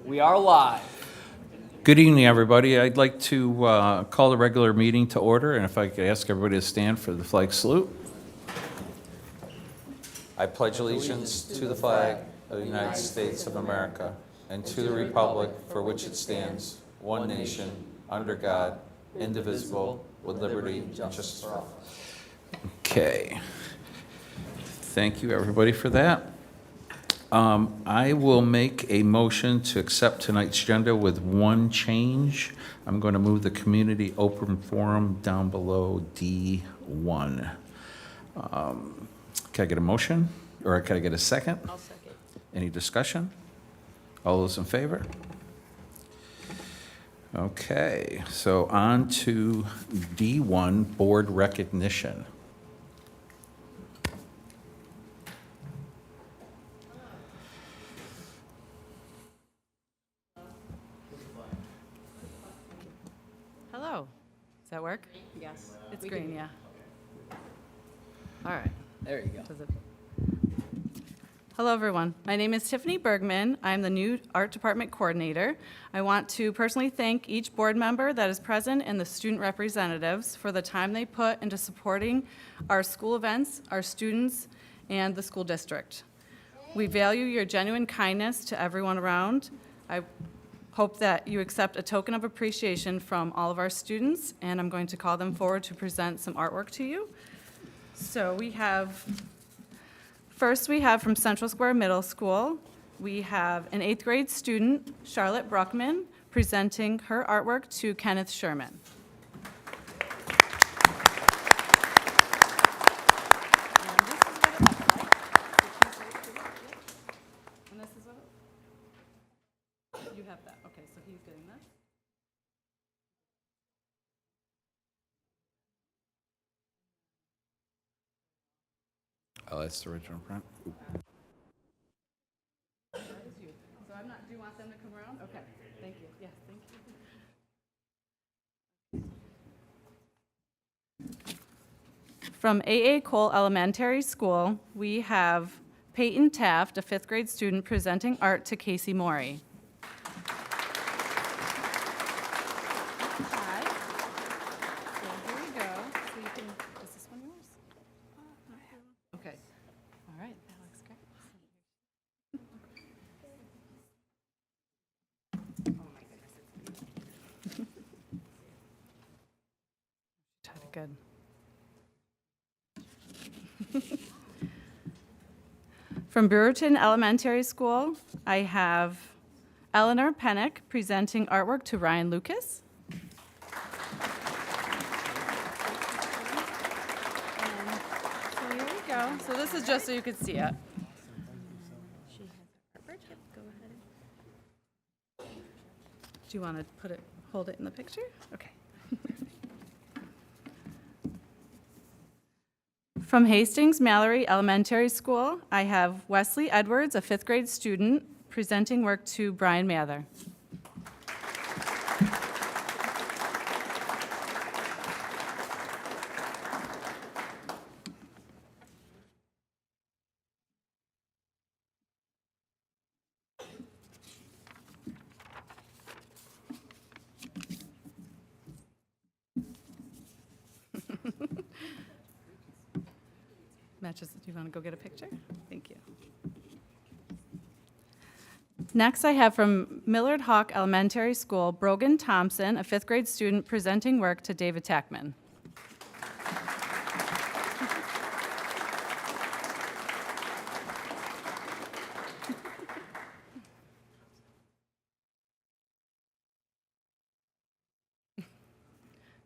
We are live. Good evening, everybody. I'd like to call the regular meeting to order, and if I could ask everybody to stand for the flag salute. I pledge allegiance to the flag of the United States of America and to the republic for which it stands, one nation, under God, indivisible, with liberty and justice for all. Okay. Thank you, everybody, for that. I will make a motion to accept tonight's agenda with one change. I'm going to move the community open forum down below D1. Can I get a motion? Or can I get a second? I'll second. Any discussion? All those in favor? Okay, so on to D1, board recognition. Hello. Does that work? Yes. It's We green, can- yeah. All right. There you go. Does it? Hello, everyone. My name is Tiffany Bergman. I'm the new Art Department Coordinator. I want to personally thank each board member that is present and the student representatives for the time they put into supporting our school events, our students, and the school district. We value your genuine kindness to everyone around. I hope that you accept a token of appreciation from all of our students, and I'm going to call them forward to present some artwork to you. So first we have from Central Square Middle School, we have an 8th grade student, Charlotte Bruckman, presenting her artwork to Kenneth Sherman. And this is what it looks like. You have that, okay, so he's getting this. Oh, that's the original print. That is you. So do you want them to come around? Okay, thank you. Yes, thank you. From A.A. Cole Elementary School, we have Peyton Taft, a 5th grade student, presenting art to Casey Morey. Hi. So here we go. So you can, is this one yours? Okay. All right, that looks great. Oh my goodness, it's beautiful. Tried it good. From Brewerton Elementary School, I have Eleanor Pennick presenting artwork to Ryan Lucas. So here we go. So this is just so you could see it. She has her artwork. Yep, go ahead. Do you want to hold it in the picture? Okay. From Hastings Mallory Elementary School, I have Wesley Edwards, a 5th grade student, presenting work to Brian Mather. Matches. Do you want to go get a picture? Thank you. Next, I have from Millard Hawk Elementary School, Brogan Thompson, a 5th grade student, presenting work to David Tackman.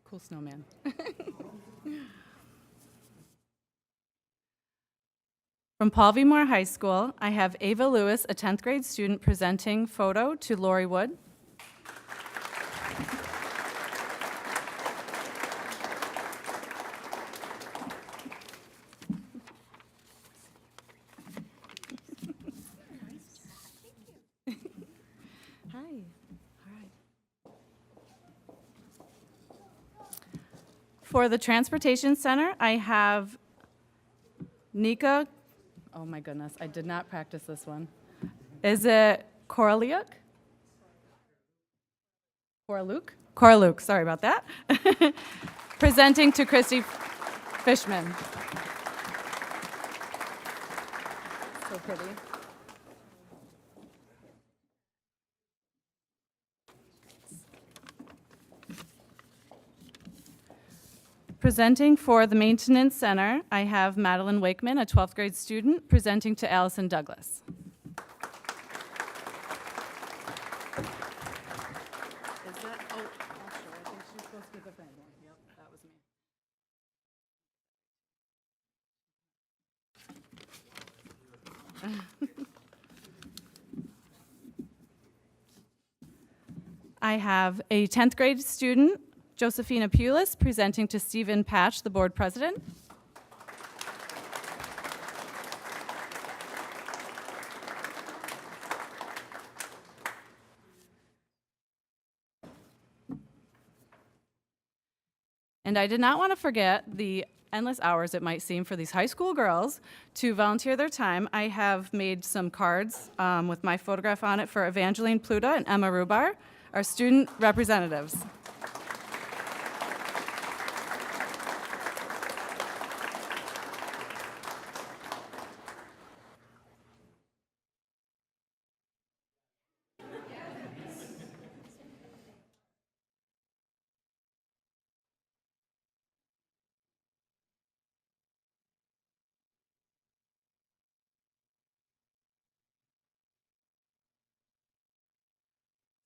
Cool snowman. From Paul V. Moore High School, I have Ava Lewis, a 10th grade student, presenting photo to Lori Wood. Hi. All right. For the Transportation Center, I have Nika. Oh my goodness, I did not practice this one. Is it Koroliuk? Cora Luke, sorry about that. Presenting to Christy Fishman. So pretty. Presenting for the Maintenance Center, I have Madeline Wakeman, a 12th grade student, presenting to Allison Douglas. Is that, oh, actually, I think she's supposed to get the thing. Yep, that was me. I have a 10th grade student, Josephina Pulis, presenting to Stephen Patch, the board president. And I did not want to forget the endless hours it might seem for these high school girls to volunteer their time. I have made some cards with my photograph on it for Evangeline Pluta and Emma Rubar, our student representatives.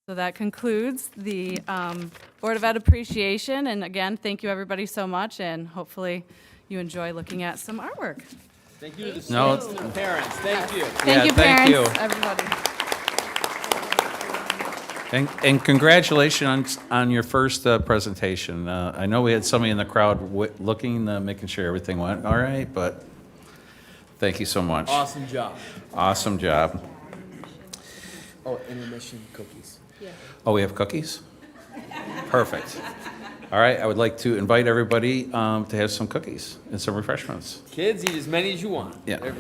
So that concludes the Board of Ed appreciation. And again, thank you everybody so much, and hopefully you enjoy looking at some artwork. Thank you to the No, students and the parents. Thank you. Thank you, thank parents, you. everybody. And congratulations on your first presentation. I know we had somebody in the crowd looking, making sure everything went all right, but thank you so much. Awesome job. Awesome job. Oh, intermission cookies. Oh, we have cookies? Perfect. All right, I would like to invite everybody to have some cookies and some refreshments. Kids, eat as many as you want. Yeah.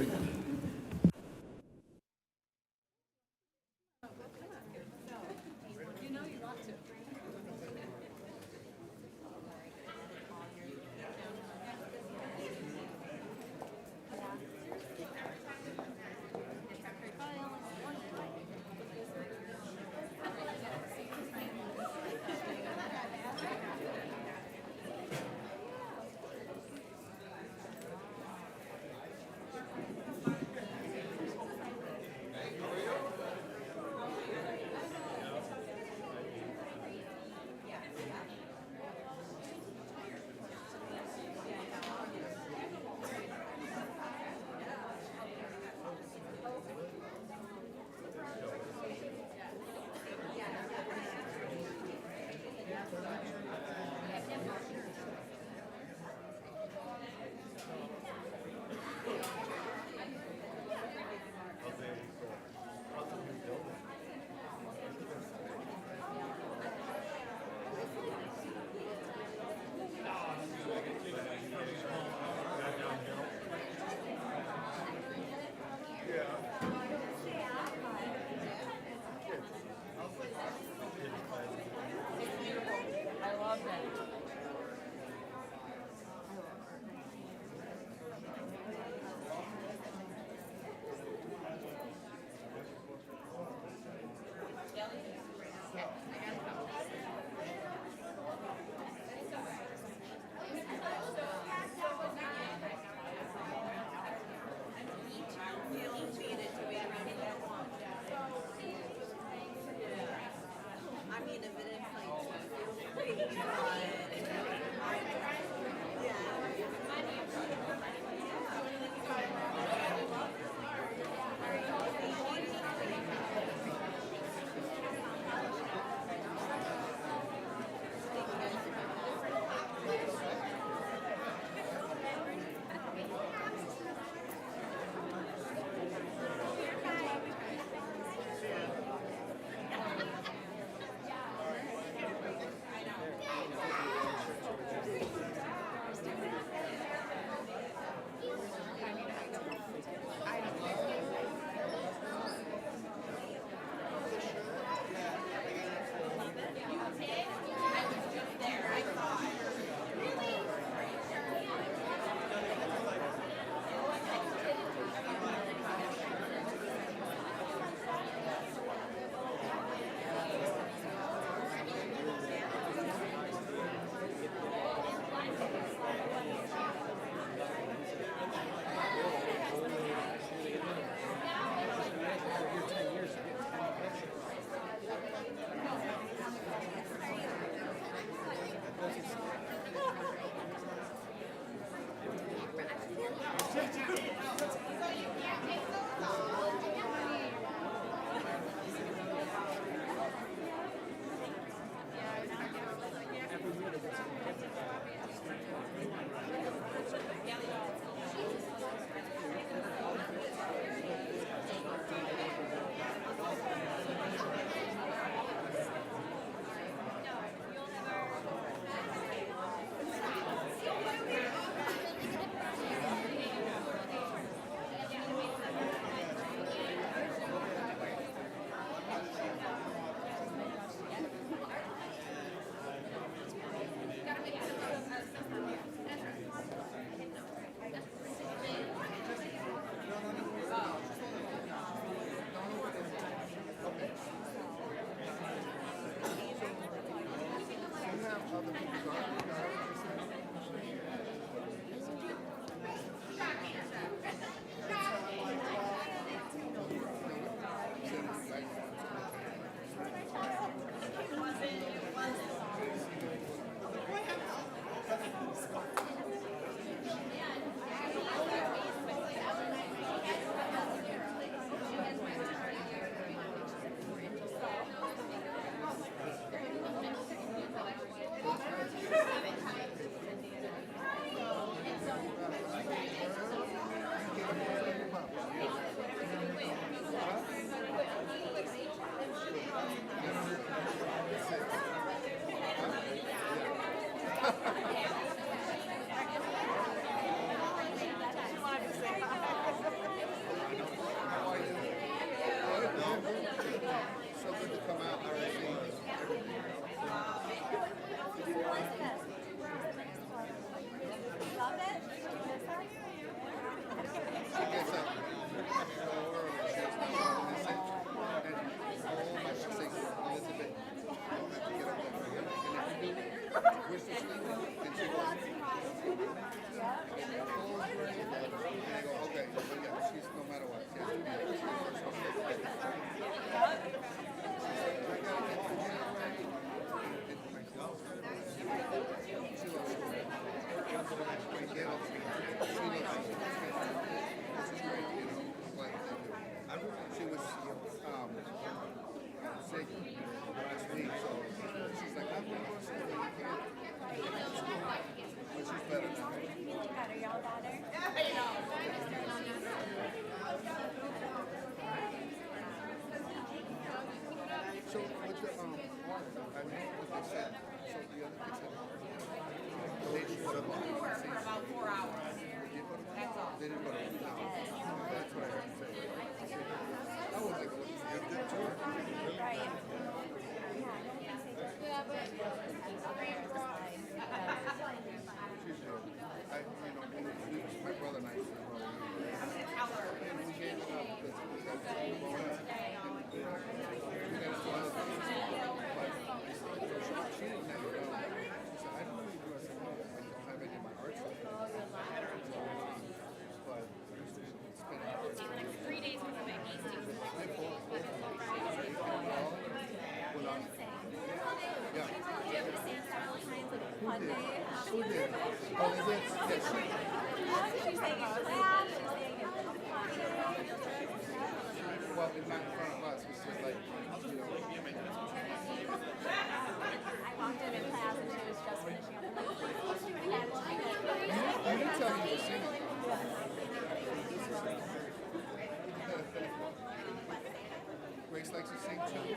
Grace likes to sing too.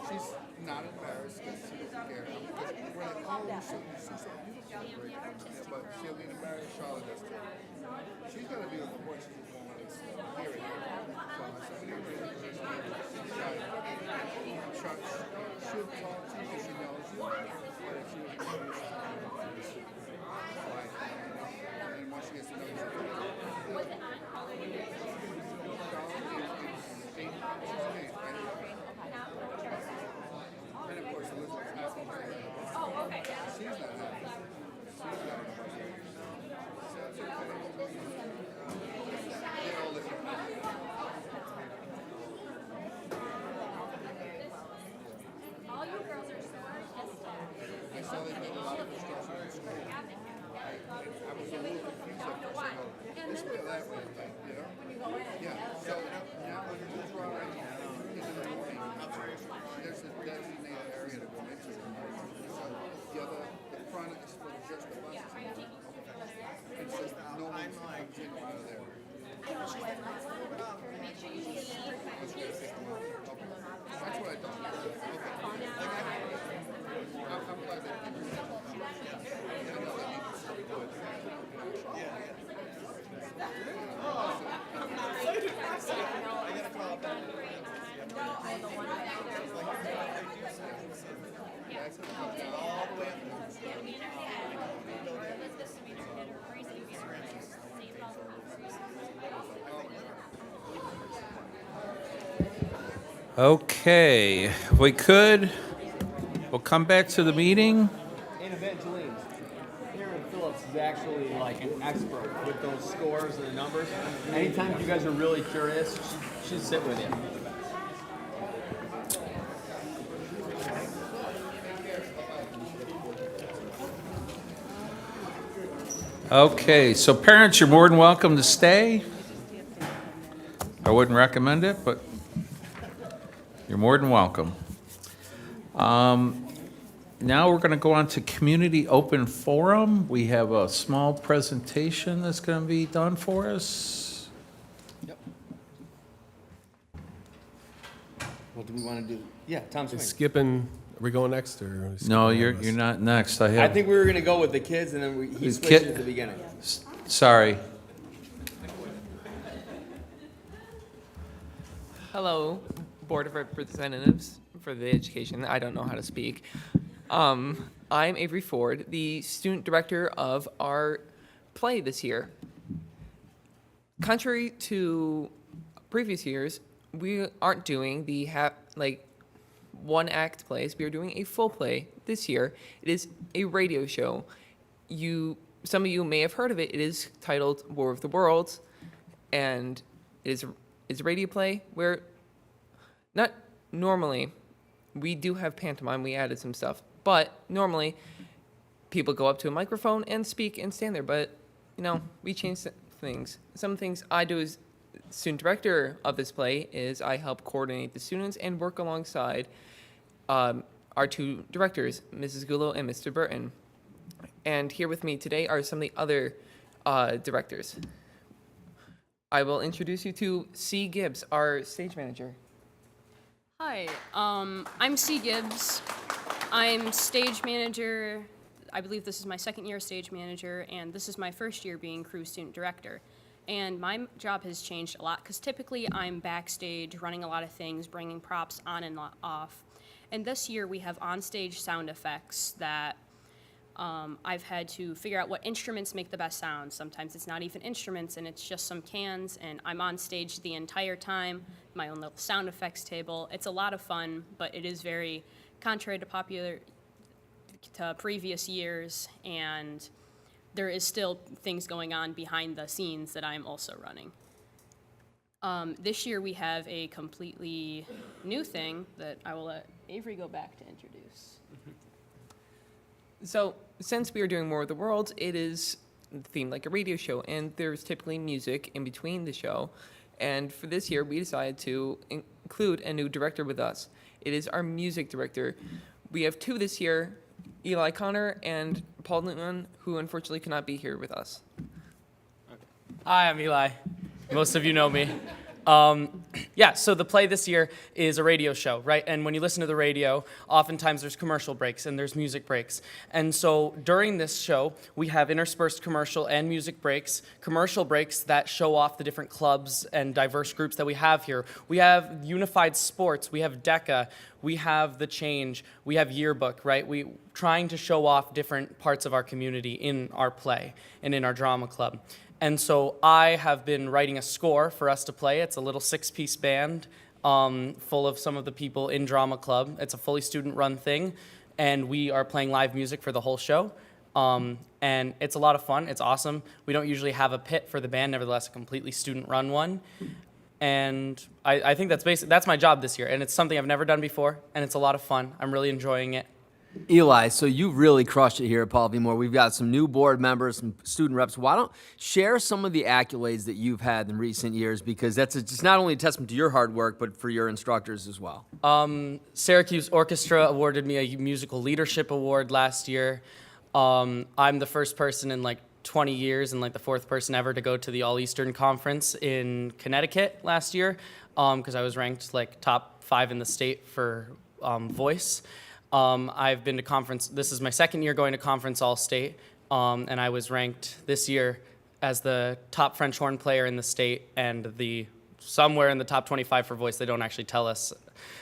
She's not embarrassed because she doesn't care. Because we're like, oh, you're so beautiful. Yeah, but she'll be embarrassed. Charlotte does too. She's gonna be on the voice. She's gonna want to hear it. So I said, she's shy. She'll talk to you because she knows you. But if she was curious, and once she gets to know you, she's and of course, Elizabeth's asking her. Oh, okay. She's not happy. She's not happy. So it's okay. They all live in All you girls are so artistic. I saw they did a lot of construction in school. I was a little confused at first. I go, this way or that way, you know? Yeah. So now when you drive in the morning, there's a designated area to go into. So the front is for just the buses. It's just no one comes in or out of there. That's what I thought. I'm glad that Okay, if we could, we'll come back to the meeting. And Evangeline, Aaron Phillips is actually like an expert with those scores and the numbers. Anytime you guys are really curious, she'd sit with you. Okay, so parents, you're more than welcome to stay. I wouldn't recommend it, but you're more than welcome. Now we're going to go on to Community Open Forum. We have a small presentation that's going to be done for us. Yep. What do we want to do? Yeah, Tom Swing. Skipping, are we going next or? No, you're not next. I I have, think we were going to go with the kids, and then he The switched kid- at the beginning. sorry. Hello, Board of Representatives for the Education. I don't know how to speak. I'm Avery Ford, the student director of our play this year. Contrary to previous years, we aren't doing the one act plays. We are doing a full play this year. It is a radio show. Some of you may have heard of it. It is titled War of the Worlds, and it is a radio play where not normally we do have pantomime. We added some stuff, but normally people go up to a microphone and speak and stand there. But we changed things. Some things I do as student director of this play is I help coordinate the students and work alongside our two directors, Mrs. Gullo and Mr. Burton. And here with me today are some of the other directors. I will introduce you to C. Gibbs, our stage manager. Hi, I'm C. Gibbs. I'm stage manager. I believe this is my second year stage manager, and this is my first year being crew student director. And my job has changed a lot because typically I'm backstage running a lot of things, bringing props on and off. And this year we have on-stage sound effects that I've had to figure out what instruments make the best sound. Sometimes it's not even instruments and it's just some cans, and I'm on stage the entire time, my own little sound effects table. It's a lot of fun, but it is very contrary to previous years, and there is still things going on behind the scenes that I'm also running. This year we have a completely new thing that I will let Avery go back to introduce. So, since we are doing War of the Worlds, it is themed like a radio show, and there's typically music in between the show. And for this year, we decided to include a new director with us. It is our music director. We have two this year, Eli Connor and Paul Newton, who unfortunately cannot be here with us. Hi, I'm Eli. Most of you know me. So the play this year is a radio show, right? And when you listen to the radio, oftentimes there's commercial breaks and there's music breaks. And so during this show, we have interspersed commercial and music breaks, commercial breaks that show off the different clubs and diverse groups that we have here. We have Unified Sports, we have DECA, we have The Change, we have Yearbook, right? We trying to show off different parts of our community in our play and in our drama club. And so I have been writing a score for us to play. It's a little 6-piece band full of some of the people in Drama Club. It's a fully student-run thing, and we are playing live music for the whole show. And it's a lot of fun. It's awesome. We don't usually have a pit for the band, nevertheless, a completely student-run one. And I think that's my job this year, and it's something I've never done before, and it's a lot of fun. I'm really enjoying it. Eli, so you really crushed it here at Paul V. Moore. We've got some new board members, some student reps. Why don't share some of the accolades that you've had in recent years, because that's just not only a testament to your hard work, but for your instructors as well. Syracuse Orchestra awarded me a musical leadership award last year. I'm the first person in 20 years and the fourth person ever to go to the All-Eastern Conference in Connecticut last year, because I was ranked top 5 in the state for voice. I've been to conference, this is my second year going to Conference All-State, and I was ranked this year as the top French horn player in the state and somewhere in the top 25 for voice. They don't actually tell us.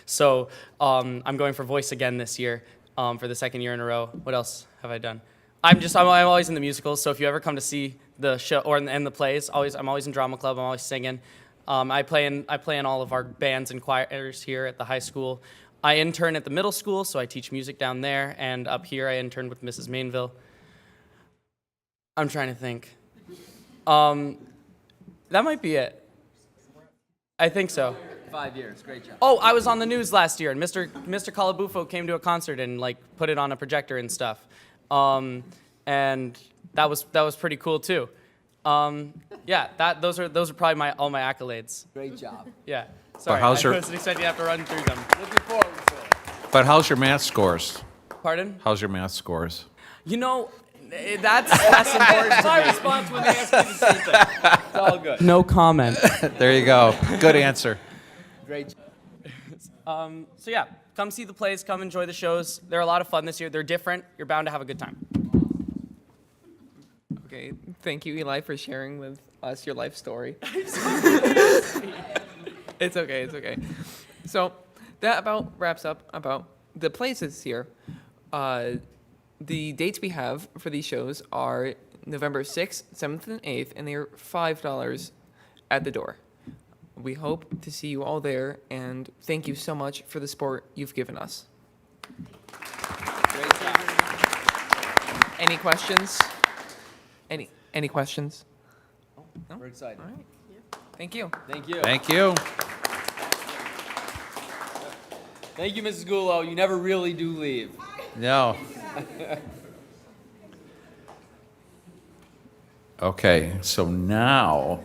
So I'm going for voice again this year for the second year in a row. What else have I done? I'm always in the musicals, so if you ever come to see the show or in the plays, I'm always in drama club. I'm always singing. I play in all of our bands and choirs here at the high school. I intern at the middle school, so I teach music down there, and up here I interned with Mrs. Mainville. I'm trying to think. That might be it. I think so. 5 years, great job. Oh, I was on the news last year, and Mr. Calabufo came to a concert and put it on a projector and stuff, and that was pretty cool too. Those are probably all my accolades. Great job. Yeah. Sorry, I wasn't expecting you to have to run through them. Looking forward to it. But how's your math scores? Pardon? How's your math scores? That's less important to me. My response when they ask me the same thing. It's all good. No comment. There you go. Good answer. Great job. Come see the plays, come enjoy the shows. They're a lot of fun this year. They're different. You're bound to have a good time. Okay, thank you, Eli, for sharing with us your life story. It's okay. So that about wraps up about the plays this year. The dates we have for these shows are November 6th, 7th, and 8th, and they're $5 at the door. We hope to see you all there, and thank you so much for the support you've given us. Great job. Any questions? Any questions? No? We're excited. All right. Thank you. Thank you. Thank you. Thank you, Mrs. Gullo. You never really do leave. No. Okay, so now.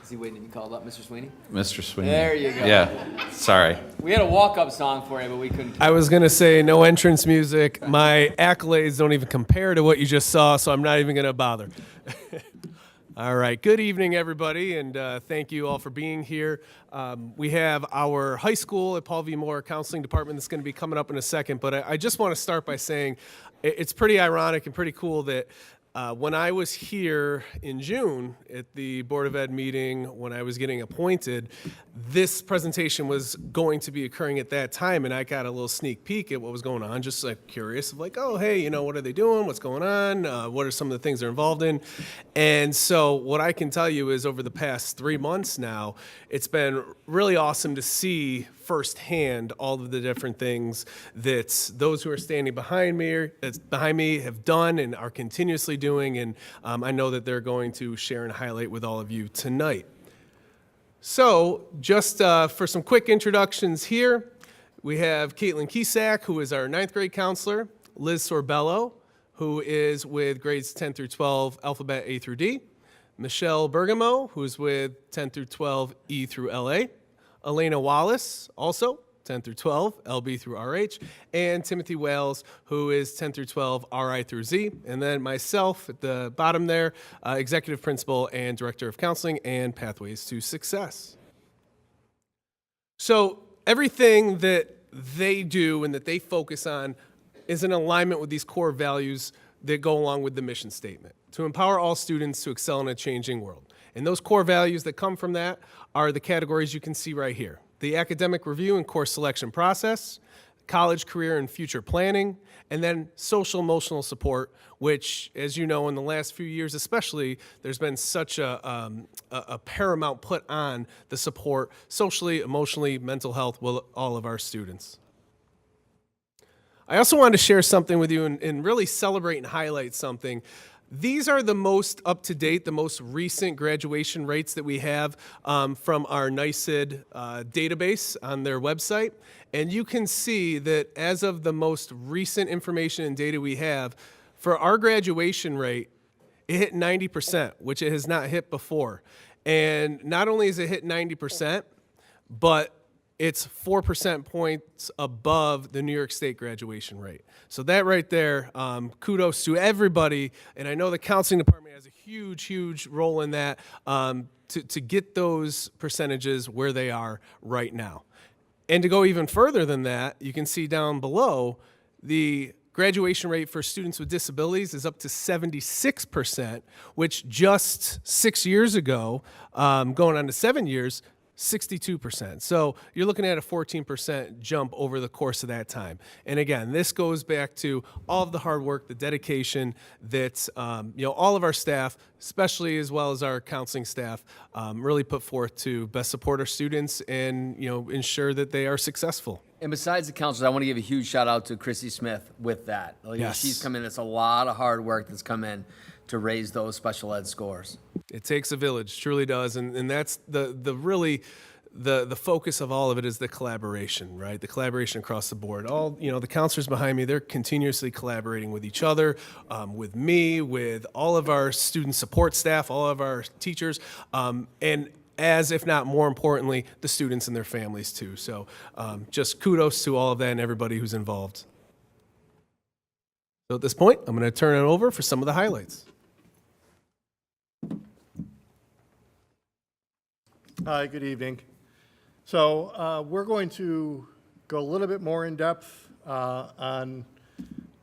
Is he waiting to be called up, Mr. Sweeney? Mr. Sweeney. There you go. Yeah, sorry. We had a walk-up song for you, but we couldn't. I was going to say no entrance music. My accolades don't even compare to what you just saw, so I'm not even going to bother. All right. Good evening, everybody, and thank you all for being here. We have our high school at Paul V. Moore Counseling Department that's going to be coming up in a second, but I just want to start by saying it's pretty ironic and pretty cool that when I was here in June at the Board of Ed meeting, when I was getting appointed, this presentation was going to be occurring at that time, and I got a little sneak peek at what was going on, just like curious of like, oh, hey, what are they doing? What's going on? What are some of the things they're involved in? And so what I can tell you is over the past 3 months now, it's been really awesome to see firsthand all of the different things that those who are standing behind me have done and are continuously doing, and I know that they're going to share and highlight with all of you tonight. So just for some quick introductions here, we have Caitlin Kisak, who is our 9th grade counselor, Liz Sorbello, who is with grades 10 through 12, alphabet A through D, Michelle Bergamo, who's with 10 through 12, E through LA, Elena Wallace, also 10 through 12, LB through RH, and Timothy Wales, who is 10 through 12, RI through Z, and then myself at the bottom there, Executive Principal and Director of Counseling and Pathways to Success. So everything that they do and that they focus on is in alignment with these core values that go along with the mission statement, to empower all students to excel in a changing world. And those core values that come from that are the categories you can see right here: the academic review and course selection process, college, career, and future planning, and then social emotional support, which, as you know, in the last few years especially, there's been such a paramount put on the support socially, emotionally, mental health with all of our students. I also wanted to share something with you and really celebrate and highlight something. These are the most up-to-date, the most recent graduation rates that we have from our NYSID database on their website. And you can see that as of the most recent information and data we have, for our graduation rate, it hit 90%, which it has not hit before. And not only has it hit 90%, but it's 4% points above the New York State graduation rate. So that right there, kudos to everybody. And I know the counseling department has a huge, huge role in that to get those percentages where they are right now. And to go even further than that, you can see down below, the graduation rate for students with disabilities is up to 76%, which just 6 years ago, going on to 7 years, 62%. So you're looking at a 14% jump over the course of that time. And again, this goes back to all of the hard work, the dedication that all of our staff, especially as well as our counseling staff, really put forth to best support our students and ensure that they are successful. And besides the counselors, I want to give a huge shout out to Chrissy Smith with that. Yes. She's come in. It's a lot of hard work that's come in to raise those special ed scores. It takes a village, truly does, and that's the really the focus of all of it is the collaboration, right? The collaboration across the board. All the counselors behind me, they're continuously collaborating with each other, with me, with all of our student support staff, all of our teachers, and as if not more importantly, the students and their families too. So just kudos to all of that and everybody who's involved. So at this point, I'm going to turn it over for some of the highlights. Hi, good evening. So we're going to go a little bit more in depth on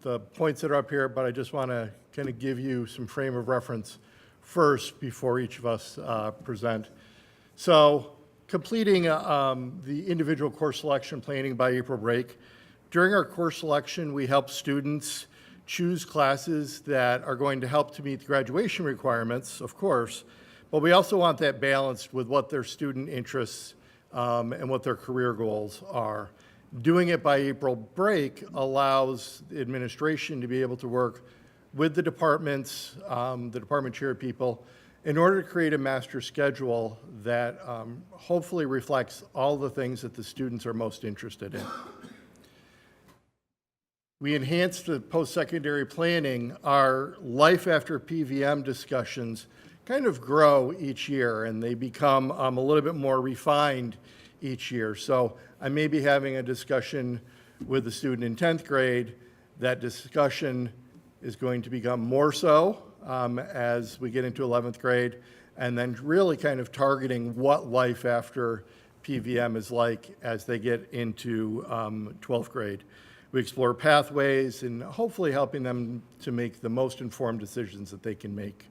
the points that are up here, but I just want to kind of give you some frame of reference first before each of us present. So completing the individual course selection planning by April break. During our course selection, we help students choose classes that are going to help to meet the graduation requirements, of course, but we also want that balanced with what their student interests and what their career goals are. Doing it by April break allows the administration to be able to work with the departments, the department chair people, in order to create a master schedule that hopefully reflects all the things that the students are most interested in. We enhanced the post-secondary planning. Our life after PVM discussions kind of grow each year, and they become a little bit more refined each year. So I may be having a discussion with a student in 10th grade. That discussion is going to become more so as we get into 11th grade, and then really kind of targeting what life after PVM is like as they get into 12th grade. We explore pathways and hopefully helping them to make the most informed decisions that they can make.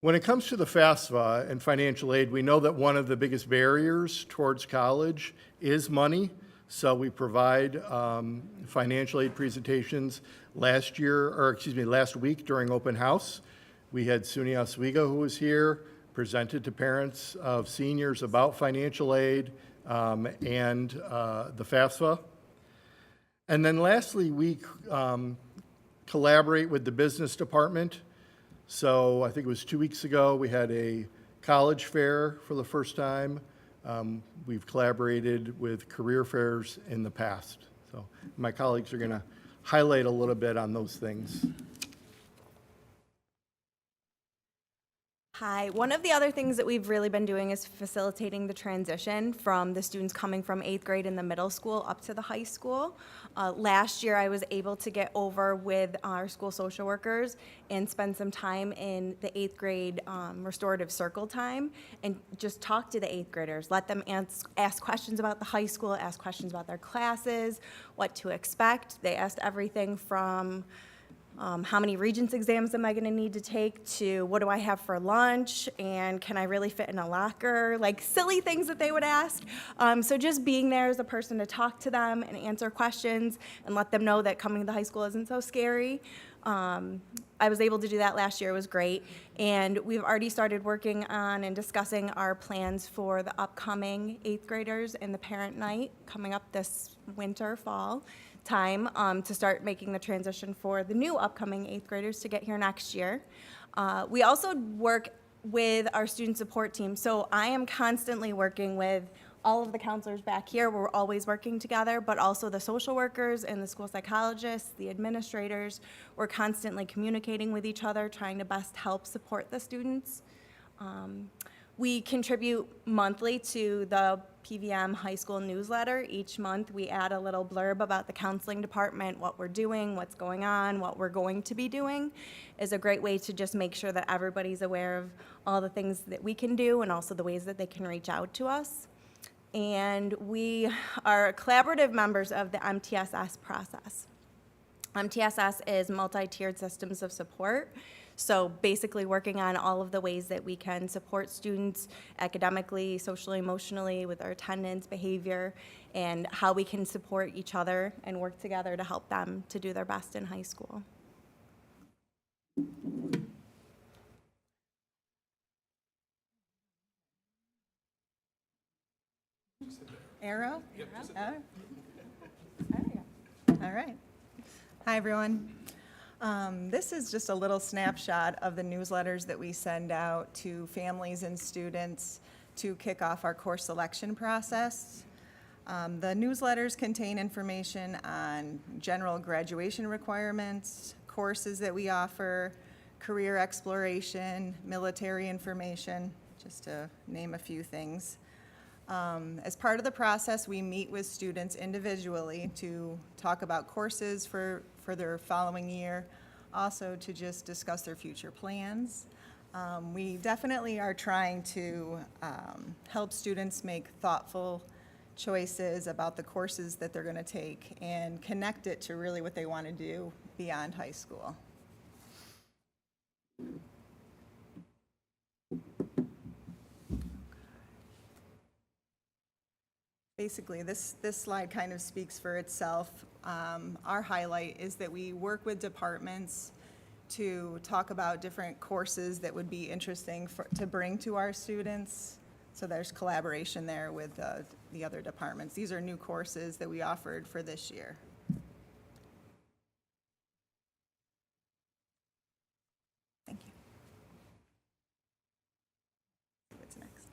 When it comes to the FAFSA and financial aid, we know that one of the biggest barriers towards college is money. So we provide financial aid presentations. Last week during open house, we had Suni Oswego, who was here, presented to parents of seniors about financial aid and the FAFSA. And then lastly, we collaborate with the business department. So I think it was 2 weeks ago, we had a college fair for the first time. We've collaborated with career fairs in the past. So my colleagues are going to highlight a little bit on those things. Hi. One of the other things that we've really been doing is facilitating the transition from the students coming from 8th grade in the middle school up to the high school. Last year, I was able to get over with our school social workers and spend some time in the 8th grade restorative circle time and just talk to the 8th graders, let them ask questions about the high school, ask questions about their classes, what to expect. They asked everything from how many Regents exams am I going to need to take, to what do I have for lunch, and can I really fit in a locker, like silly things that they would ask. So just being there as a person to talk to them and answer questions and let them know that coming to high school isn't so scary. I was able to do that last year. It was great. And we've already started working on and discussing our plans for the upcoming 8th graders and the parent night coming up this winter, fall time, to start making the transition for the new upcoming 8th graders to get here next year. We also work with our student support team. So I am constantly working with all of the counselors back here. We're always working together, but also the social workers and the school psychologists, the administrators. We're constantly communicating with each other, trying to best help support the students. We contribute monthly to the PVM high school newsletter. Each month we add a little blurb about the counseling department, what we're doing, what's going on, what we're going to be doing. Is a great way to just make sure that everybody's aware of all the things that we can do and also the ways that they can reach out to us. And we are collaborative members of the MTSS process. MTSS is multi-tiered systems of support. So basically working on all of the ways that we can support students academically, socially, emotionally, with our attendance, behavior, and how we can support each other and work together to help them to do their best in high school. Arrow? There we go. All right. Hi, everyone. This is just a little snapshot of the newsletters that we send out to families and students to kick off our course selection process. The newsletters contain information on general graduation requirements, courses that we offer, career exploration, military information, just to name a few things. As part of the process, we meet with students individually to talk about courses for their following year, also to just discuss their future plans. We definitely are trying to help students make thoughtful choices about the courses that they're going to take and connect it to really what they want to do beyond high school. Basically, this slide kind of speaks for itself. Our highlight is that we work with departments to talk about different courses that would be interesting to bring to our students. So there's collaboration there with the other departments. These are new courses that we offered for this year. Thank you. What's next?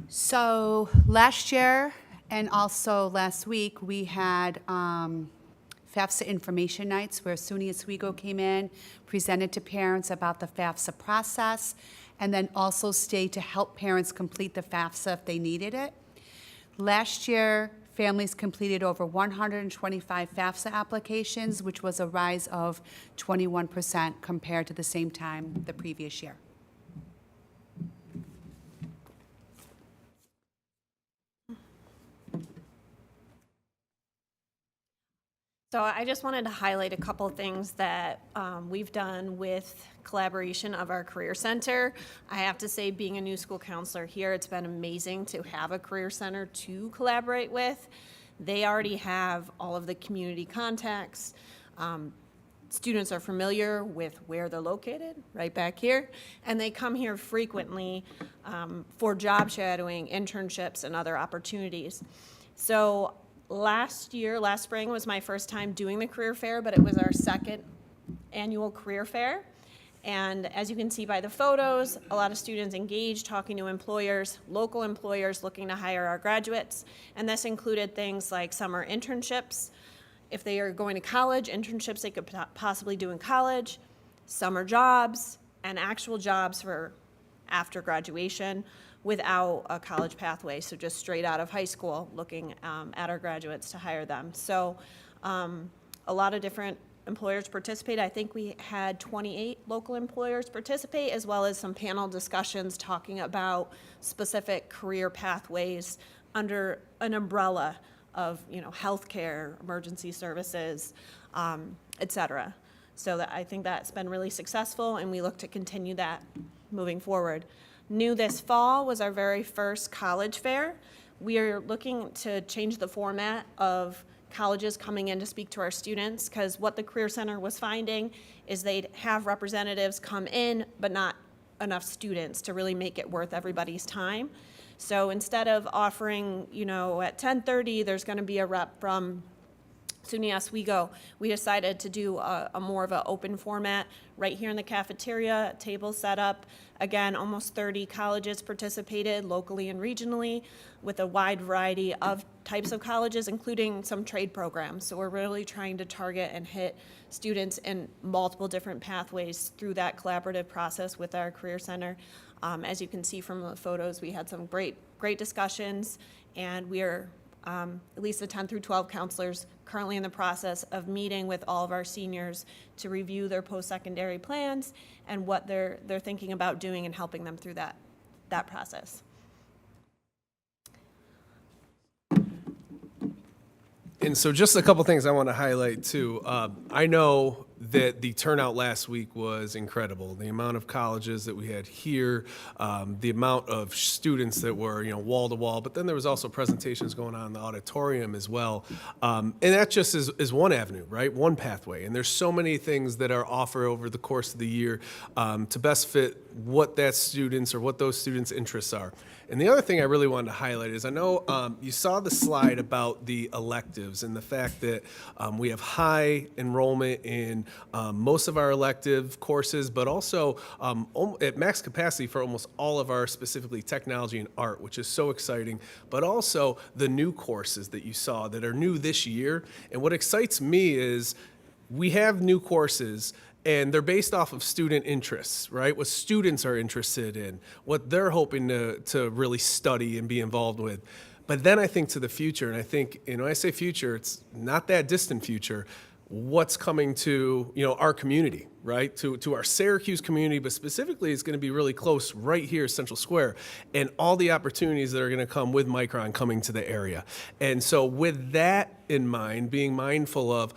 So last year and also last week, we had FAFSA information nights where SUNY Oswego came in, presented to parents about the FAFSA process, and then also stayed to help parents complete the FAFSA if they needed it. Last year, families completed over 125 FAFSA applications, which was a rise of 21% compared to the same time the previous year. So I just wanted to highlight a couple things that we've done with collaboration of our Career Center. I have to say, being a new school counselor here, it's been amazing to have a Career Center to collaborate with. They already have all of the community contacts. Students are familiar with where they're located, right back here, and they come here frequently for job shadowing, internships, and other opportunities. So last spring was my first time doing the career fair, but it was our second annual career fair. And as you can see by the photos, a lot of students engaged talking to employers, local employers looking to hire our graduates. And this included things like summer internships. If they are going to college, internships they could possibly do in college, summer jobs, and actual jobs for after graduation without a college pathway, so just straight out of high school, looking at our graduates to hire them. So a lot of different employers participate. I think we had 28 local employers participate, as well as some panel discussions talking about specific career pathways under an umbrella of, healthcare, emergency services, et cetera. So I think that's been really successful, and we look to continue that moving forward. New this fall was our very first college fair. We are looking to change the format of colleges coming in to speak to our students, because what the Career Center was finding is they'd have representatives come in, but not enough students to really make it worth everybody's time. So instead of offering, at 10:30, there's going to be a rep from SUNY Oswego, we decided to do a more of an open format right here in the cafeteria, table set up. Again, almost 30 colleges participated locally and regionally with a wide variety of types of colleges, including some trade programs. So we're really trying to target and hit students in multiple different pathways through that collaborative process with our Career Center. As you can see from the photos, we had some great discussions, and we are at least the 10 through 12 counselors currently in the process of meeting with all of our seniors to review their post-secondary plans and what they're thinking about doing and helping them through that process. And so just a couple things I want to highlight too. I know that the turnout last week was incredible. The amount of colleges that we had here, the amount of students that were, wall to wall, but then there was also presentations going on in the auditorium as well. And that just is one avenue, right? One pathway. And there's so many things that are offered over the course of the year to best fit what that students or what those students' interests are. And the other thing I really wanted to highlight is I know you saw the slide about the electives and the fact that we have high enrollment in most of our elective courses, but also at max capacity for almost all of our specifically technology and art, which is so exciting, but also the new courses that you saw that are new this year. And what excites me is we have new courses, and they're based off of student interests, right? What students are interested in, what they're hoping to really study and be involved with. But then I think to the future, and I think, when I say future, it's not that distant future. what's coming to, our community, right? To our Syracuse community, but specifically it's going to be really close right here, Central Square, and all the opportunities that are going to come with Micron coming to the area. And so with that in mind, being mindful of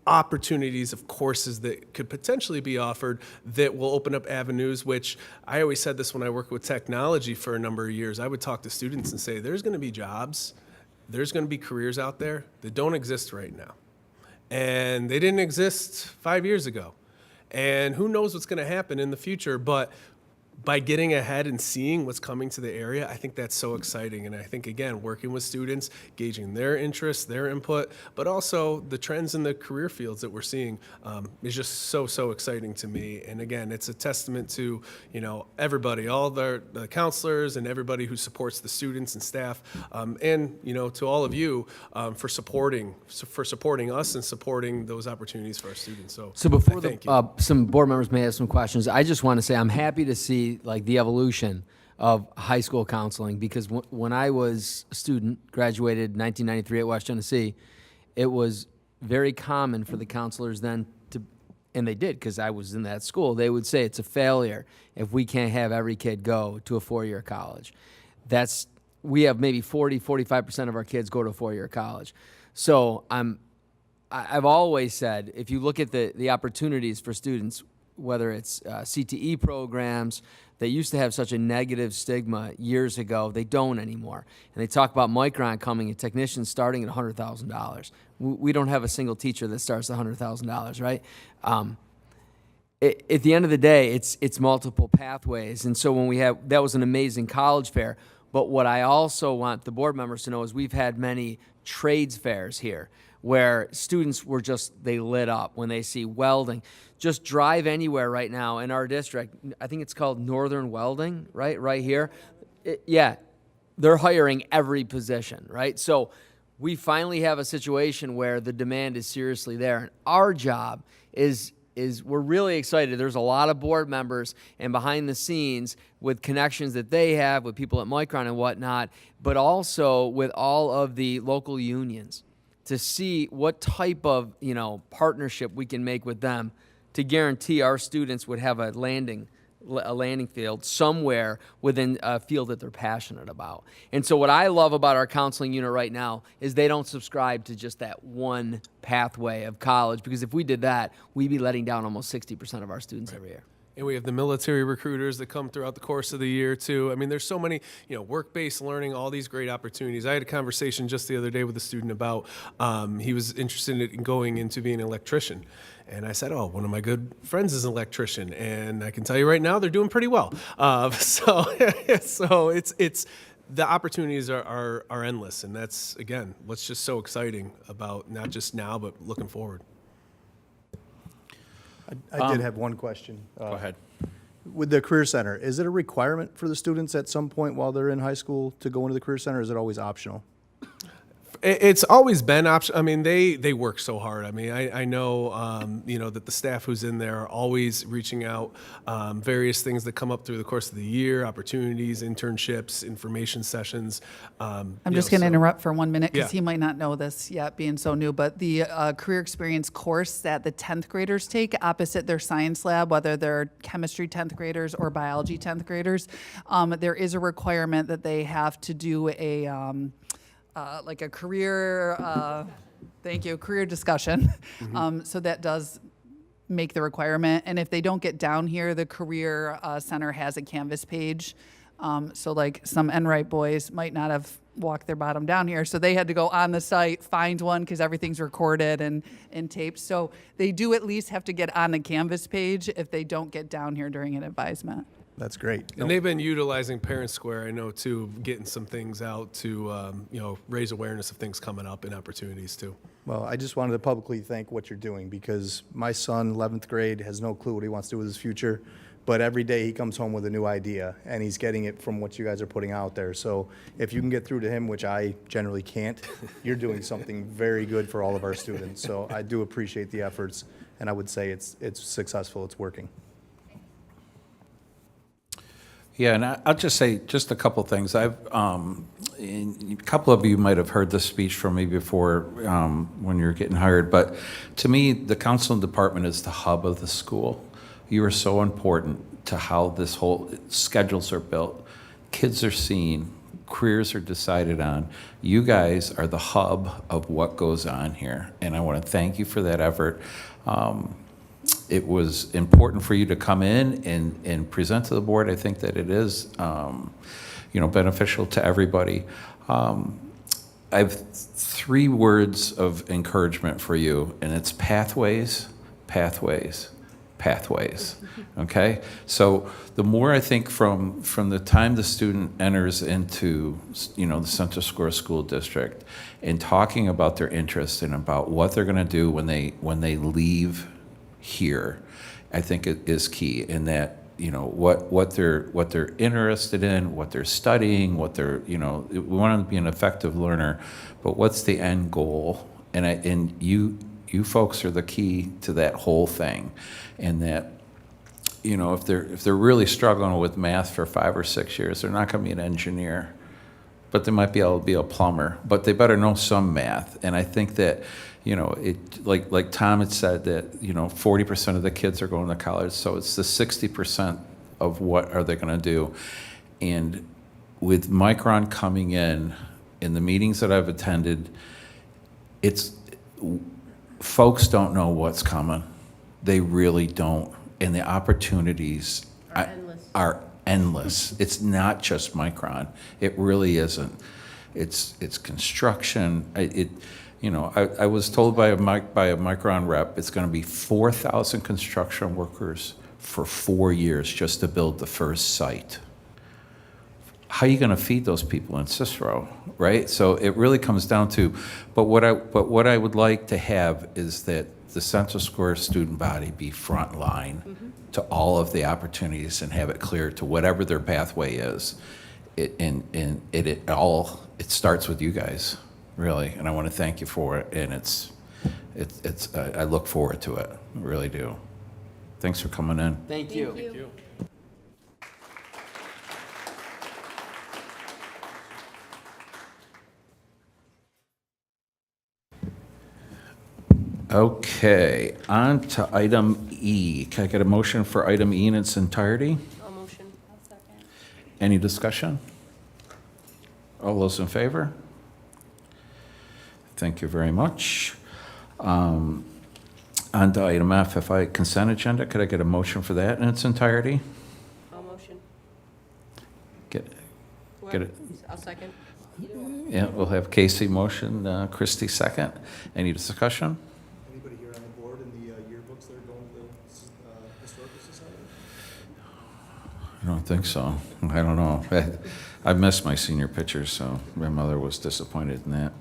opportunities of courses that could potentially be offered that will open up avenues, which I always said this when I worked with technology for a number of years. I would talk to students and say, there's going to be jobs, there's going to be careers out there that don't exist right now. And they didn't exist 5 years ago. And who knows what's going to happen in the future, but by getting ahead and seeing what's coming to the area, I think that's so exciting. And I think, again, working with students, gauging their interests, their input, but also the trends in the career fields that we're seeing is just so exciting to me. And again, it's a testament to, everybody, all the counselors and everybody who supports the students and staff, and, to all of you for supporting us and supporting those opportunities for our students. So before thank you. some board members may have some questions, I just want to say I'm happy to see the evolution of high school counseling, because when I was a student, graduated in 1993 at West Genesee, it was very common for the counselors then to, and they did because I was in that school, they would say it's a failure if we can't have every kid go to a four-year college. We have maybe 45% of our kids go to a four-year college. So I've always said, if you look at the opportunities for students, whether it's CTE programs that used to have such a negative stigma years ago, they don't anymore. And they talk about Micron coming and technicians starting at $100,000. We don't have a single teacher that starts at $100,000, right? At the end of the day, it's multiple pathways. And so when that was an amazing college fair. But what I also want the board members to know is we've had many trades fairs here where students they lit up when they see welding. Just drive anywhere right now in our district. I think it's called Northern Welding, right here. They're hiring every position, right? So we finally have a situation where the demand is seriously there. And our job is we're really excited. There's a lot of board members and behind the scenes with connections that they have with people at Micron and whatnot, but also with all of the local unions to see what type of, partnership we can make with them to guarantee our students would have a landing field somewhere within a field that they're passionate about. And so what I love about our counseling unit right now is they don't subscribe to just that one pathway of college, because if we did that, we'd be letting down almost 60% of our students every year. And we have the military recruiters that come throughout the course of the year, too. I mean, there's so many, work-based learning, all these great opportunities. I had a conversation just the other day with a student about he was interested in going into being an electrician. And I said, one of my good friends is an electrician. And I can tell you right now, they're doing pretty well. So it's the opportunities are endless. And that's, again, what's just so exciting about not just now, but looking forward. I did have one question. Go ahead. With the Career Center, is it a requirement for the students at some point while they're in high school to go into the Career Center, or is it always optional? It's always been optional. I mean, they work so hard. I mean, I know, that the staff who's in there are always reaching out, various things that come up through the course of the year, opportunities, internships, information sessions. I'm just going to interrupt for 1 minute because Yeah. he might not know this yet, being so new, but the career experience course that the 10th graders take opposite their science lab, whether they're chemistry 10th graders or biology 10th graders, there is a requirement that they have to do a career, career discussion. So that does make the requirement. And if they don't get down here, the Career Center has a Canvas page. So some Enright boys might not have walked their bottom down here. So they had to go on the site, find one, because everything's recorded and taped. So they do at least have to get on the Canvas page if they don't get down here during an advisement. That's great. And they've been utilizing Parent Square, I know, too, getting some things out to, raise awareness of things coming up and opportunities, too. Well, I just wanted to publicly thank what you're doing, because my son, 11th grade, has no clue what he wants to do with his future, but every day he comes home with a new idea, and he's getting it from what you guys are putting out there. So if you can get through to him, which I generally can't, you're doing something very good for all of our students. So I do appreciate the efforts, and I would say it's successful, it's working. Yeah, and I'll just say just a couple things. I've, and a couple of you might have heard this speech from me before when you're getting hired, but to me, the counseling department is the hub of the school. You are so important to how this whole schedules are built. Kids are seen, careers are decided on. You guys are the hub of what goes on here, and I want to thank you for that effort. It was important for you to come in and present to the board. I think that it is beneficial to everybody. I have 3 words of encouragement for you, and it's pathways, pathways, pathways. Okay? So the more I think from the time the student enters into the Central Square School District and talking about their interests and about what they're going to do when they leave here, I think it is key in that what they're interested in, what they're studying, what they're we want them to be an effective learner, but what's the end goal? And you folks are the key to that whole thing, and that if they're really struggling with math for 5 or 6 years, they're not going to be an engineer, but they might be able to be a plumber, but they better know some math. And I think that like Tom had said that 40% of the kids are going to college, so it's the 60% of what are they going to do. And with Micron coming in the meetings that I've attended, folks don't know what's coming. They really don't, and the opportunities are endless. It's not just Micron. It really isn't. It's construction. I was told by a Micron rep, it's going to be 4,000 construction workers for 4 years just to build the first site. How are you going to feed those people in Cicero, right? So it really comes down to, but what I would like to have is that the Central Square student body be front line to all of the opportunities and have it clear to whatever their pathway is. It starts with you guys, really, and I want to thank you for it. And I look forward to it, I really do. Thanks for coming in. Thank you. Thank you. Okay, on to item E. Can I get a motion for item E in its entirety? I'll motion. I'll second. Any discussion? All those in favor? Thank you very much. On to item F, consent agenda. Could I get a motion for that in its entirety? I'll motion. Get it? I'll second. Yeah, we'll have Casey motion, Christie second. Any discussion? Anybody here on the board in the yearbooks that are going to the Historical Society? I don't think so. I don't know. I missed my senior pictures, so my mother was disappointed in that.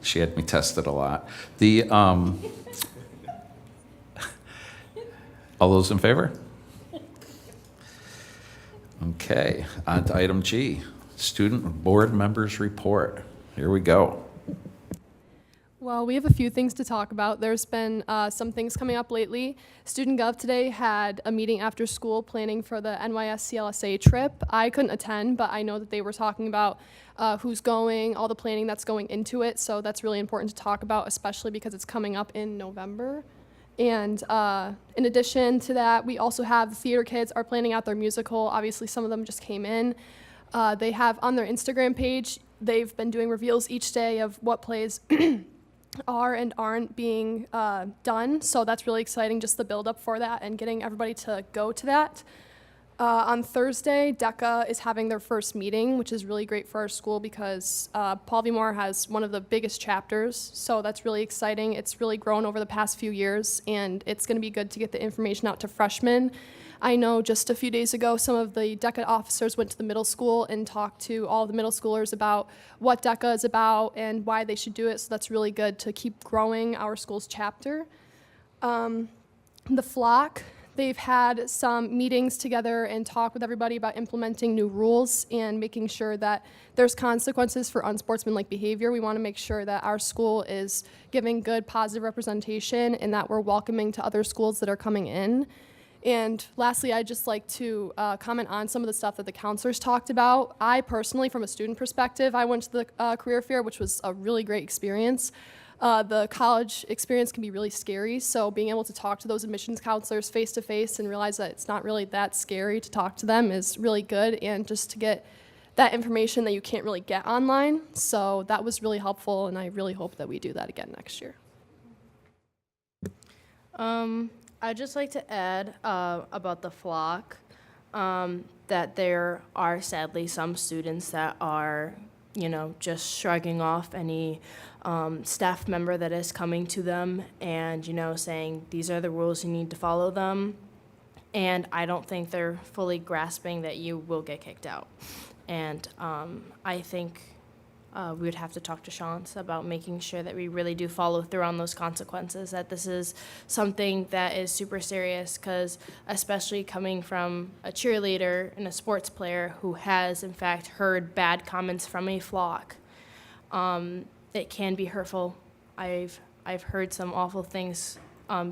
She had me tested a lot. All those in favor? Okay, on to item G, student board members report. Here we go. Well, we have a few things to talk about. There's been some things coming up lately. Student Gov today had a meeting after school planning for the NYS CLSA trip. I couldn't attend, but I know that they were talking about who's going, all the planning that's going into it, so that's really important to talk about, especially because it's coming up in November. And in addition to that, we also have the theater kids are planning out their musical. Obviously, some of them just came in. They have on their Instagram page, they've been doing reveals each day of what plays are and aren't being done. So that's really exciting, just the build up for that and getting everybody to go to that. On Thursday, DECA is having their first meeting, which is really great for our school because Paul V. Moore has one of the biggest chapters. So that's really exciting. It's really grown over the past few years, and it's going to be good to get the information out to freshmen. I know just a few days ago, some of the DECA officers went to the middle school and talked to all the middle schoolers about what DECA is about and why they should do it. So that's really good to keep growing our school's chapter. The flock, they've had some meetings together and talk with everybody about implementing new rules and making sure that there's consequences for unsportsmanlike behavior. We want to make sure that our school is giving good, positive representation and that we're welcoming to other schools that are coming in. And lastly, I'd just like to comment on some of the stuff that the counselors talked about. I personally, from a student perspective, I went to the career fair, which was a really great experience. The college experience can be really scary, so being able to talk to those admissions counselors face to face and realize that it's not really that scary to talk to them is really good, and just to get that information that you can't really get online. So that was really helpful, and I really hope that we do that again next year. I'd just like to add about the flock, that there are sadly some students that are, just shrugging off any staff member that is coming to them and, saying, these are the rules, you need to follow them. And I don't think they're fully grasping that you will get kicked out. And I think we would have to talk to Chance about making sure that we really do follow through on those consequences, that this is something that is super serious, because especially coming from a cheerleader and a sports player who has, in fact, heard bad comments from a flock, it can be hurtful. I've heard some awful things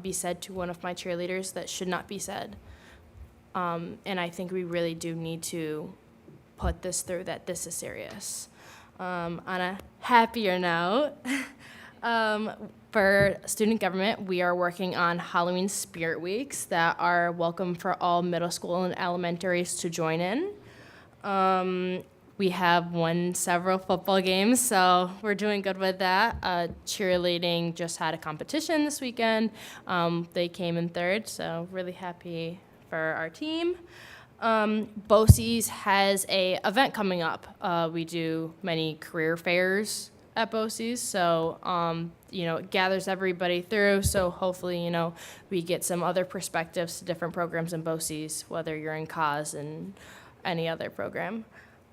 be said to one of my cheerleaders that should not be said. And I think we really do need to put this through, that this is serious. On a happier note, for student government, we are working on Halloween Spirit Weeks that are welcome for all middle school and elementaries to join in. We have won several football games, so we're doing good with that. Cheerleading just had a competition this weekend. They came in third, so really happy for our team. BOCES has a event coming up. We do many career fairs at BOCES, so it gathers everybody through. So hopefully, we get some other perspectives to different programs in BOCES, whether you're in cause and any other program.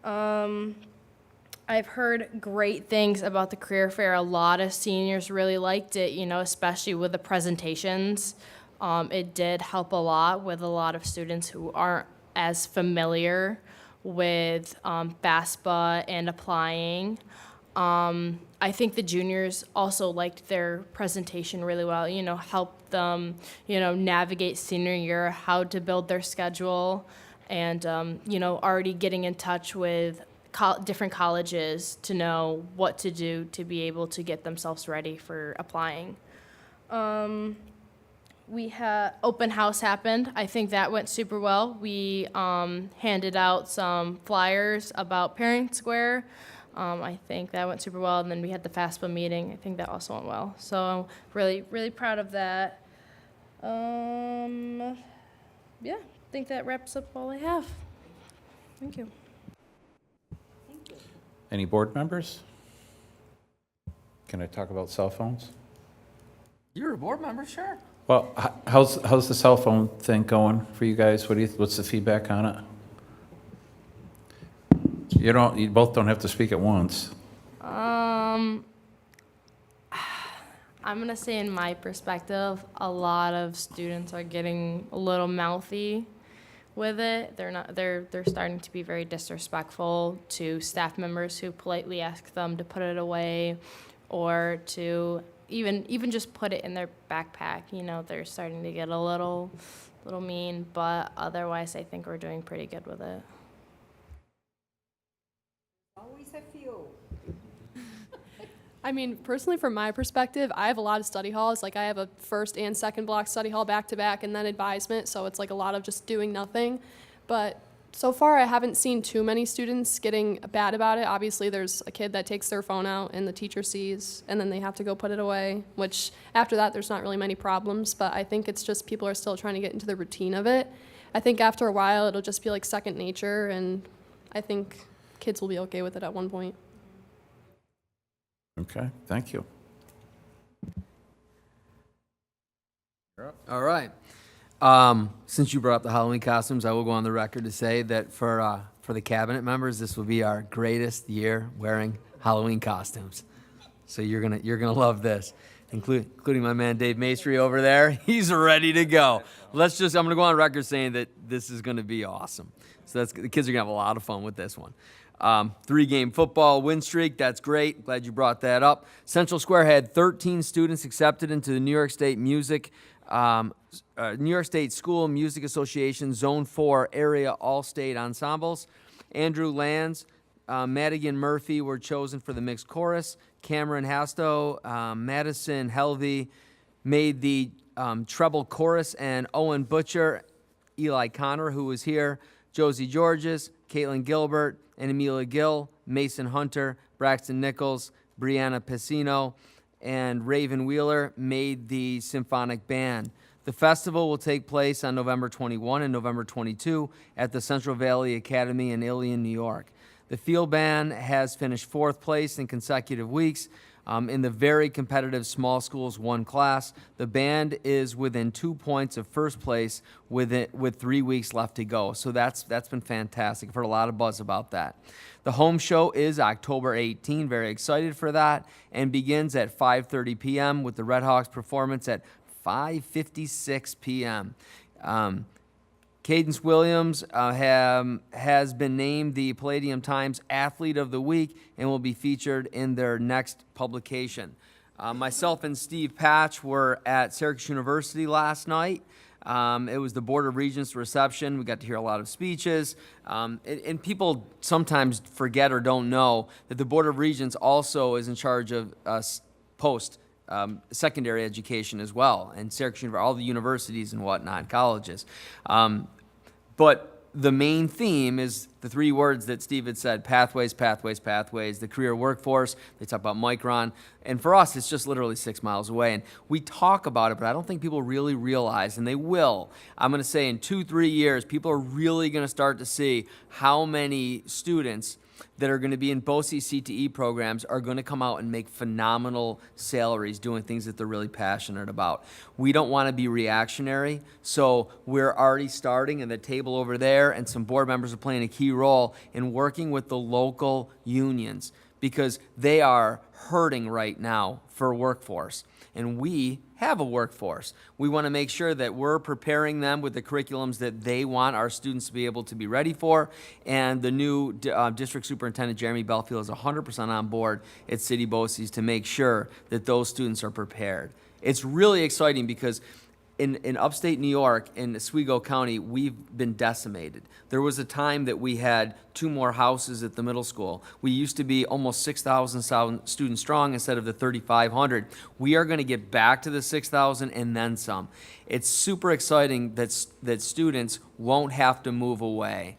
I've heard great things about the career fair. A lot of seniors really liked it, especially with the presentations. It did help a lot with a lot of students who aren't as familiar with FAFSA and applying. I think the juniors also liked their presentation really well, helped them, navigate senior year, how to build their schedule, and, already getting in touch with different colleges to know what to do to be able to get themselves ready for applying. We had open house happened. I think that went super well. We handed out some flyers about Parent Square. I think that went super well. And then we had the FAFSA meeting. I think that also went well. So really, really proud of that. Yeah, I think that wraps up all I have. Thank you. Any board members? Can I talk about cell phones? You're a board member, sure. Well, how's the cell phone thing going for you guys? What's the feedback on it? You both don't have to speak at once. I'm gonna say, in my perspective, a lot of students are getting a little mouthy with it. They're starting to be very disrespectful to staff members who politely ask them to put it away, or to even just put it in their backpack. They're starting to get a little mean, but otherwise I think we're doing pretty good with it. Always a few. I mean, personally, from my perspective, I have a lot of study halls. Like, I have a first and second block study hall back to back, and then advisement, so it's like a lot of just doing nothing. But so far, I haven't seen too many students getting bad about it. Obviously, there's a kid that takes their phone out and the teacher sees, and then they have to go put it away, which after that, there's not really many problems. But I think it's just people are still trying to get into the routine of it. I think after a while, it'll just be like second nature, and I think kids will be okay with it at one point. Okay, thank you. All right. Since you brought up the Halloween costumes, I will go on the record to say that for the cabinet members, this will be our greatest year wearing Halloween costumes. So you're gonna love this, including my man Dave Maestri over there. He's ready to go. I'm gonna go on record saying that this is gonna be awesome. So the kids are gonna have a lot of fun with this one. 3-game football win streak. That's great. Glad you brought that up. Central Square had 13 students accepted into the New York State School Music Association Zone 4 Area All-State Ensembles. Andrew Lands, Madigan Murphy were chosen for the mixed chorus. Cameron Hastow, Madison Helvey made the treble chorus, and Owen Butcher, Eli Connor, who was here, Josie Georges, Caitlin Gilbert, and Amelia Gill, Mason Hunter, Braxton Nichols, Brianna Pacino, and Raven Wheeler made the symphonic band. The festival will take place on November 21 and November 22 at the Central Valley Academy in Ilion, New York. The field band has finished 4th place in consecutive weeks in the very competitive small schools 1 class. The band is within 2 points of first place with 3 weeks left to go. So that's been fantastic. I've heard a lot of buzz about that. The home show is October 18. Very excited for that, and begins at 5:30 p.m. with the Red Hawks performance at 5:56 p.m. Cadence Williams has been named the Palladium Times Athlete of the Week and will be featured in their next publication. Myself and Steve Patch were at Syracuse University last night. It was the Board of Regents reception. We got to hear a lot of speeches. And people sometimes forget or don't know that the Board of Regents also is in charge of secondary education as well, and Syracuse, all the universities and whatnot, colleges. But the main theme is the 3 words that Steve had said: pathways, pathways, pathways. The career workforce, they talk about Micron. And for us, it's just literally 6 miles away. And we talk about it, but I don't think people really realize, and they will. I'm going to say in 2-3 years, people are really going to start to see how many students that are going to be in BOCE CTE programs are going to come out and make phenomenal salaries doing things that they're really passionate about. We don't want to be reactionary, so we're already starting, and the table over there and some board members are playing a key role in working with the local unions, because they are hurting right now for workforce. And we have a workforce. We want to make sure that we're preparing them with the curriculums that they want our students to be able to be ready for. And the new District Superintendent, Jeremy Belfield, is 100% on board at City BOCES to make sure that those students are prepared. It's really exciting because in upstate New York, in Oswego County, we've been decimated. There was a time that we had 2 more houses at the middle school. We used to be almost 6,000 students strong instead of the 3,500. We are going to get back to the 6,000 and then some. It's super exciting that students won't have to move away.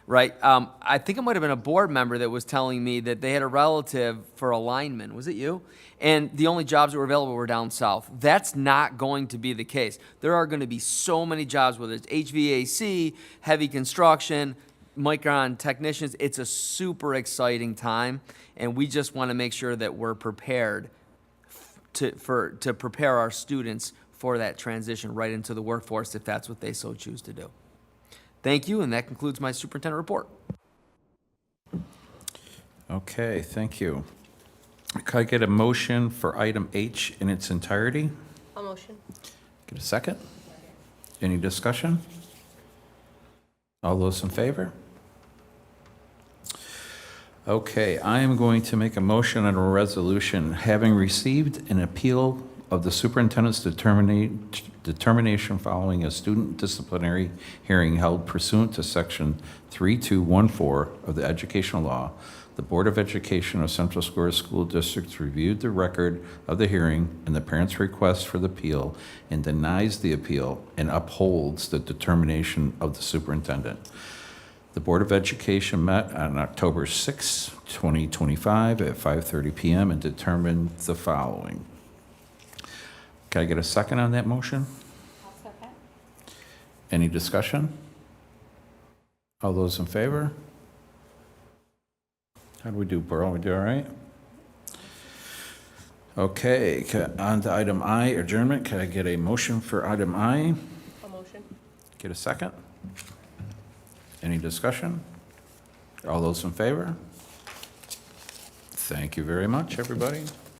Right? I think it might have been a board member that was telling me that they had a relative for a lineman. Was it you? And the only jobs that were available were down south. That's not going to be the case. There are going to be so many jobs, whether it's HVAC, heavy construction, Micron technicians. It's a super exciting time, and we just want to make sure that we're prepared to prepare our students for that transition right into the workforce if that's what they so choose to do. Thank you, and that concludes my superintendent report. Okay, thank you. Could I get a motion for item H in its entirety? I'll motion. Get a second? Any discussion? All those in favor? Okay, I am going to make a motion on a resolution having received an appeal of the superintendent's determination following a student disciplinary hearing held pursuant to Section 3214 of the Educational Law. The Board of Education of Central Square School District reviewed the record of the hearing and the parents' request for the appeal and denies the appeal and upholds the determination of the superintendent. The Board of Education met on October 6, 2025 at 5:30 p.m. and determined the following. Can I get a second on that motion? I'll second. Any discussion? All those in favor? How do we do, Burl? We do all right? Okay, on to item I, adjournment. Can I get a motion for item I? I'll motion. Get a second? Any discussion? All those in favor? Thank you very much, everybody.